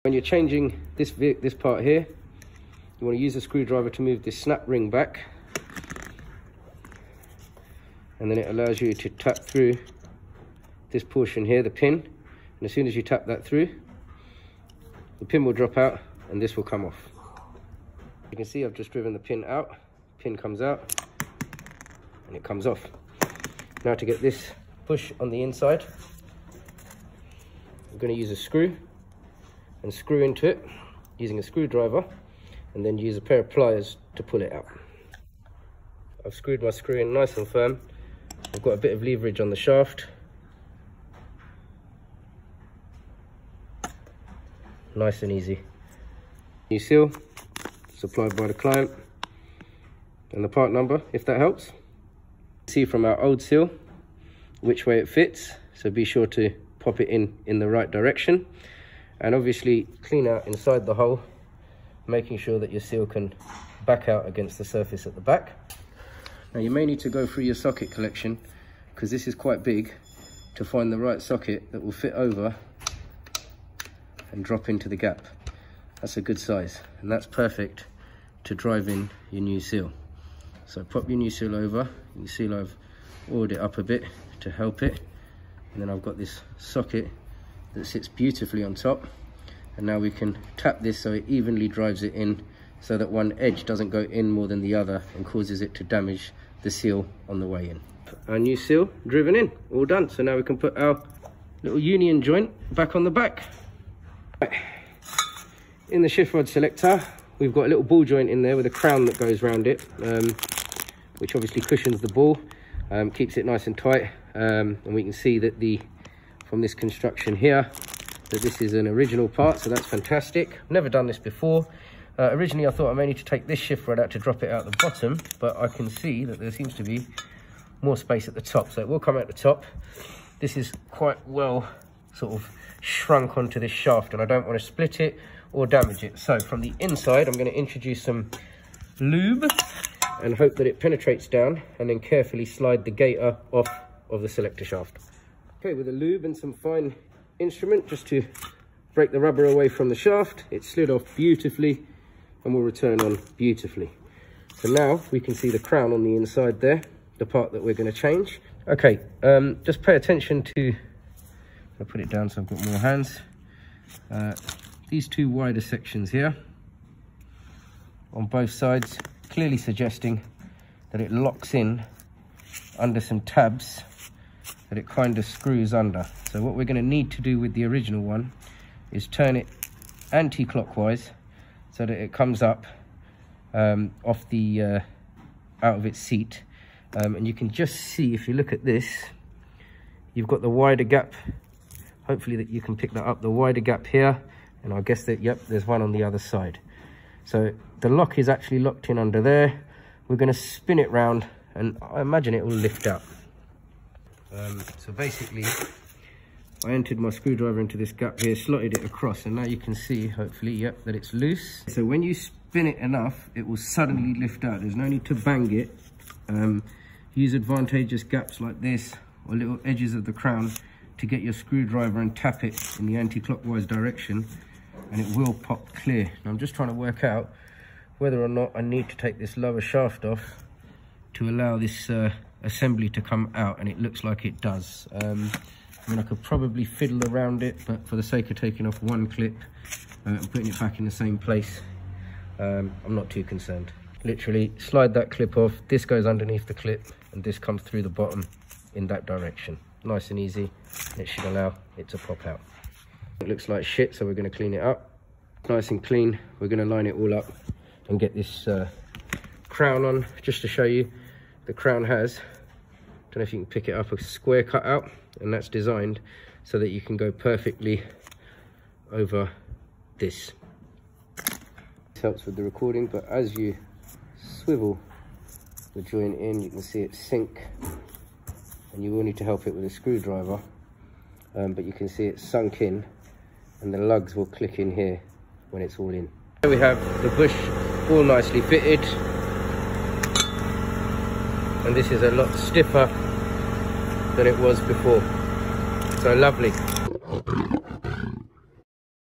When you're changing this part here, you want to use a screwdriver to move this snap ring back, and then it allows you to tap through this portion here, the pin, and as soon as you tap that through, the pin will drop out and this will come off. You can see I've just driven the pin out, pin comes out and it comes off. Now to get this push on the inside, I'm going to use a screw and screw into it using a screwdriver, and then use a pair of pliers to pull it out. I've screwed my screw in nice and firm. I've got a bit of leverage on the shaft. Nice and easy. New seal supplied by the client and the part number, if that helps. See from our old seal which way it fits, so be sure to pop it in the right direction, and obviously clean out inside the hole, making sure that your seal can back out against the surface at the back. Now you may need to go through your socket collection, because this is quite big, to find the right socket that will fit over and drop into the gap. That's a good size, and that's perfect to drive in your new seal. So pop your new seal over. You can see I've oiled it up a bit to help it, and then I've got this socket that sits beautifully on top, and now we can tap this so it evenly drives it in, so that one edge doesn't go in more than the other and causes it to damage the seal on the way in. Our new seal driven in, all done. So now we can put our little union joint back on the back. Right. In the shift rod selector, we've got a little ball joint in there with a crown that goes around it, which obviously cushions the ball, keeps it nice and tight, and we can see that from this construction here, that this is an original part, so that's fantastic. I've never done this before. Originally I thought I may need to take this shift rod out to drop it out the bottom, but I can see that there seems to be more space at the top, so it will come out the top. This is quite well sort of shrunk onto this shaft, and I don't want to split it or damage it. So from the inside, I'm going to introduce some lube and hope that it penetrates down, and then carefully slide the gator off of the selector shaft. Okay, with a lube and some fine instrument just to break the rubber away from the shaft, it slid off beautifully and will return on beautifully. So now we can see the crown on the inside there, the part that we're going to change. Okay, just pay attention to, I'll put it down so I've got more hands, these two wider sections here on both sides, clearly suggesting that it locks in under some tabs that it kind of screws under. So what we're going to need to do with the original one is turn it anti-clockwise so that it comes up off the out of its seat, and you can just see, if you look at this, you've got the wider gap. Hopefully that you can pick that up, the wider gap here, and I guess that, yep, there's one on the other side. So the lock is actually locked in under there. We're going to spin it round, and I imagine it will lift up. So basically, I entered my screwdriver into this gap here, slotted it across, and now you can see, hopefully, yep, that it's loose. So when you spin it enough, it will suddenly lift out. There's no need to bang it. Use advantageous gaps like this, or little edges of the crown, to get your screwdriver and tap it in the anti-clockwise direction, and it will pop clear. Now I'm just trying to work out whether or not I need to take this lower shaft off to allow this assembly to come out, and it looks like it does. I mean, I could probably fiddle around it, but for the sake of taking off one clip and putting it back in the same place, I'm not too concerned. Literally slide that clip off, this goes underneath the clip, and this comes through the bottom in that direction. Nice and easy, and it should allow it to pop out. It looks like shit, so we're going to clean it up. Nice and clean, we're going to line it all up and get this crown on. Just to show you, the crown has, don't know if you can pick it up, a square cut out, and that's designed so that you can go perfectly over this. This helps with the recording, but as you swivel the joint in, you can see it sink, and you will need to help it with a screwdriver, but you can see it sunk in, and the lugs will click in here when it's all in. Here we have the bush all nicely fitted, and this is a lot stiffer than it was before, so lovely.